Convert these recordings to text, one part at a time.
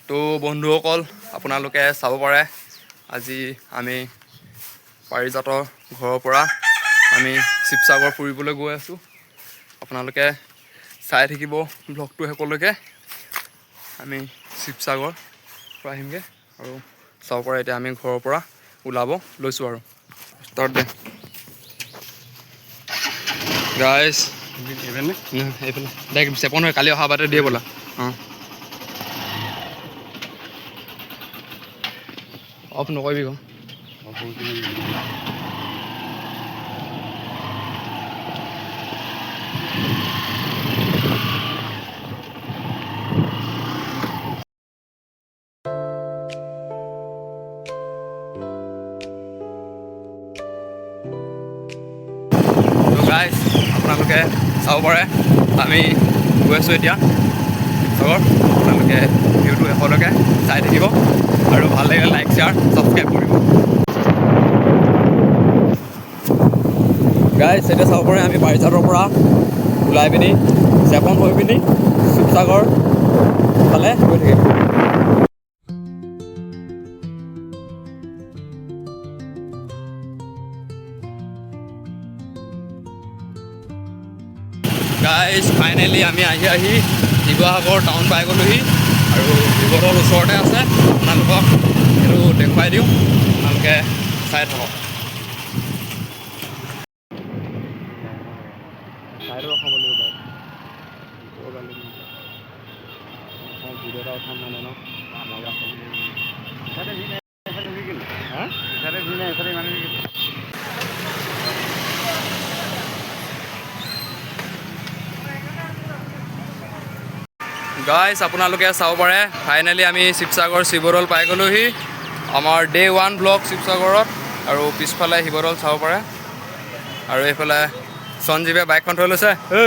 তো বন্ধুসকল আপোনালোকে চাব পাৰে আজি আমি পাৰিজাতৰ ঘৰৰ পৰা আমি শিৱসাগৰ ফুৰিবলৈ গৈ আছোঁ। আপোনালোকে চাই থাকিব ব্লগটো শেষলৈকে। আমি শিৱসাগৰ পৰা আহিমগৈ আৰু চাব পাৰে এতিয়া আমি ঘৰৰ পৰা ওলাব লৈছোঁ আৰু ষ্টাৰ্ট দে গাইজ এইফালে ডাইৰেক্ট চেপন হয় কালি অহা বাটে দিয়ে ব'লা। অফ নকৰিবি ক গাইজ আপোনালোকে চাব পাৰে আমি গৈ আছোঁ এতিয়া শিৱসাগৰ। আপোনালোকে ভিডিঅ'টো শেষলৈকে চাই থাকিব আৰু ভাল লাগিলে লাইক শ্বেয়াৰ ছাবস্ক্ৰাইব কৰিব। গাইজ এতিয়া চাব পাৰে আমি পাৰিজাতৰ পৰা ওলাই পিনি চেপন হৈ পিনি শিৱসাগৰ ফালে গৈ থাকিম। গাইজ ফাইনেলি আমি আহি শিৱসাগৰ টাউন পাই গ'লোহি আৰু শিৱদৌল ওচৰতে আছে। আপোনালোকক সেইটো দেখুৱাই দিওঁ, আপোনালোকে চাই থাকক। গাইজ আপোনালোকে চাব পাৰে ফাইনেলি আমি শিৱসাগৰ শিৱদৌল পাই গ'লোহি। আমাৰ ডে 1 ব্লগ শিৱসাগৰত আৰু পিছফালে শিৱদৌল চাব পাৰে আৰু এইফালে সঞ্জীৱে বাইকখন থৈ লৈছে। ঐ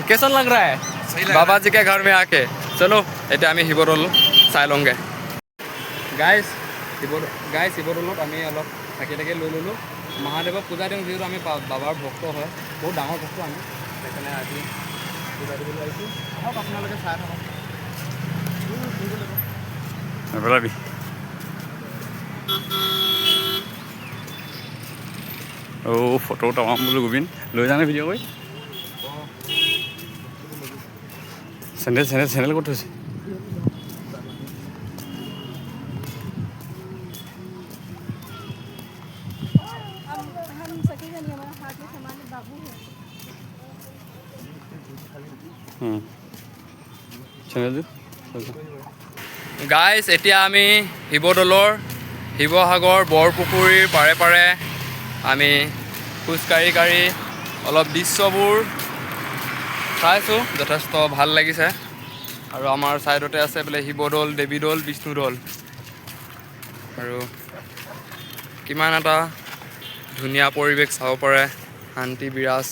কেইজন লাগ ৰা হে বাবাজী কে ঘৰ মে আকে চলো এতিয়া আমি শিৱদৌল চাই লওঁগৈ। গাইজ শিৱদৌলত আমি অলপ থাকি লৈ ল'লোঁ। মহাদেৱক পূজা দিওঁ যিহেতু আমি বাবাৰ ভক্ত হয়, বহুত ডাঙৰ ভক্ত আমি, সেইকাৰণে আজি পূজা দিবলৈ আহিছোঁ। আহক আপোনালোকে চাই থাকক। ফটো টামাম বোলো গোবিন লৈ যানে ভিডিঅ' কৰি চেণ্ডেল ক'ত থৈছে? গাইজ এতিয়া আমি শিৱদৌলৰ শিৱসাগৰ বৰপুখুৰীৰ পাৰে পাৰে আমি খোজকাঢ়ি অলপ দৃশ্যবোৰ চাইছোঁ, যথেষ্ট ভাল লাগিছে। আৰু আমাৰ ছাইডতে আছে বোলে শিৱদৌল, দেৱীদৌল, বিষ্ণুদৌল আৰু কিমান এটা ধুনীয়া পৰিৱেশ চাব পাৰে। শান্তি বিৰাজ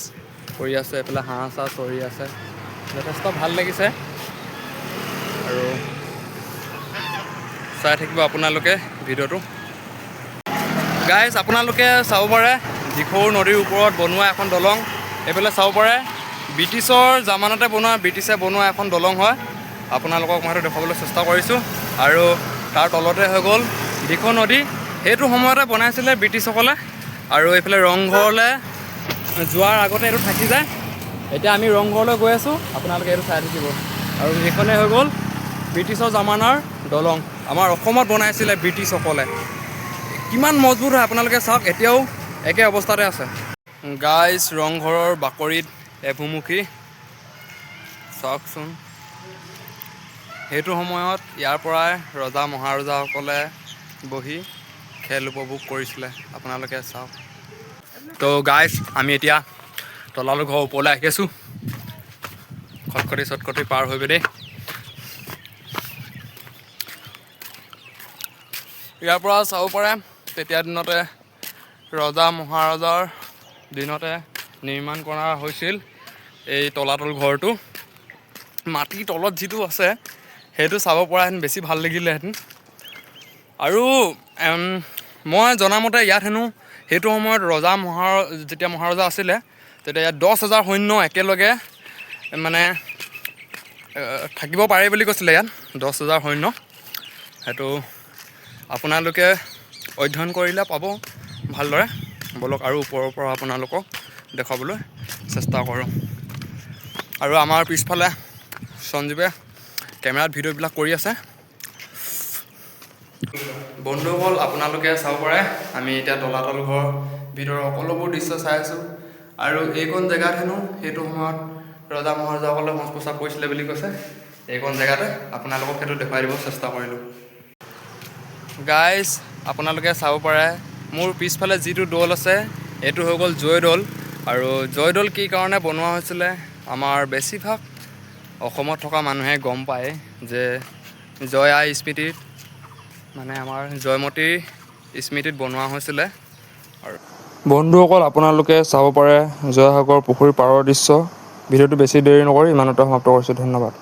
কৰি আছে, এইফালে হাঁহ চাহ চৰি আছে, যথেষ্ট ভাল লাগিছে। আৰু চাই থাকিব আপোনালোকে ভিডিঅ'টো। গাইজ আপোনালোকে চাব পাৰে দিখৌ নদীৰ ওপৰত বনোৱা এখন দলং। এইফালে চাব পাৰে ব্ৰিটিছৰ জামানতে ব্ৰিটিছে বনোৱা এখন দলং হয়। আপোনালোকক মই সেইটো দেখুৱাবলৈ চেষ্টা কৰিছোঁ। আৰু তাৰ তলতে হৈ গ'ল দিখৌ নদী, সেইটো সময়তে বনাইছিলে ব্ৰিটিছসকলে। আৰু এইফালে ৰংঘৰলৈ যোৱাৰ আগতে এইটো থাকি যায়। এতিয়া আমি ৰংঘৰলৈ গৈ আছোঁ, আপোনালোকে এইটো চাই থাকিব। আৰু এইখনে হৈ গ'ল ব্ৰিটিছৰ জামানাৰ দলং, আমাৰ অসমত বনাইছিলে ব্ৰিটিছসকলে। কিমান মজবুত হয় আপোনালোকে চাওক, এতিয়াও একে অৱস্থাতে আছে। গাইজ ৰংঘৰৰ বাকৰিত এভুমুখী চাওকচোন, সেইটো সময়ত ইয়াৰ পৰাই ৰজা মহাৰজাসকলে বহি খেল উপভোগ কৰিছিলে, আপোনালোকে চাওক। তো গাইজ আমি এতিয়া তলাতল ঘৰৰ ওপৰলৈ আহি আছোঁ, খটখটি পাৰ হৈ পিনি। ইয়াৰ পৰা চাব পাৰে তেতিয়া দিনতে ৰজা মহাৰজাৰ দিনতে নিৰ্মাণ কৰা হৈছিল এই তলাতল ঘৰটো। মাটিৰ তলত যিটো আছে সেইটো চাব পৰাহেঁতেন বেছি ভাল লাগিলেহেঁতেন। আৰু মই জনামতে ইয়াত হেনো সেইটো সময়ত যেতিয়া মহাৰজা আছিলে তেতিয়া ইয়াত 10,000 সৈন্য একেলগে মানে থাকিব পাৰে বুলি কৈছিলে ইয়াত 10,000 সৈন্য। সেইটো আপোনালোকে অধ্যয়ন কৰিলে পাব ভালদৰে। বলক আৰু ওপৰৰ পৰা আপোনালোকক দেখুৱাবলৈ চেষ্টা কৰোঁ। আৰু আমাৰ পিছফালে সঞ্জীৱে কেমেৰাত ভিডিঅ'বিলাক কৰি আছে। বন্ধুসকল আপোনালোকে চাব পাৰে আমি এতিয়া তলাতল ঘৰৰ ভিতৰৰ সকলোবোৰ দৃশ্য চাই আছোঁ। আৰু এইকণ জেগাত হেনো সেইটো সময়ত ৰজা মহাৰজাসকলে শৌচ প্ৰস্ৰাৱ কৰিছিলে বুলি কৈছে। এইকণ জেগাতে আপোনালোকক সেইটো দেখুৱাই দিব চেষ্টা কৰিলোঁ। গাইজ আপোনালোকে চাব পাৰে মোৰ পিছফালে যিটো দৌল আছে এইটো হৈ গ'ল জয়দৌল। আৰু জয়দৌল কি কাৰণে বনোৱা হৈছিলে আমাৰ বেছিভাগ অসমত থকা মানুহে গম পায় যে জয় আই স্মৃতিত মানে আমাৰ জয়মতীৰ স্মৃতিত বনোৱা হৈছিলে। আৰু বন্ধুসকল আপোনালোকে চাব পাৰে জয়সাগৰ পুখুৰীৰ পাৰৰ দৃশ্য। ভিডিঅ'টো বেছি দেৰি নকৰি ইমানতে সমাপ্ত কৰিছোঁ। ধন্যবাদ।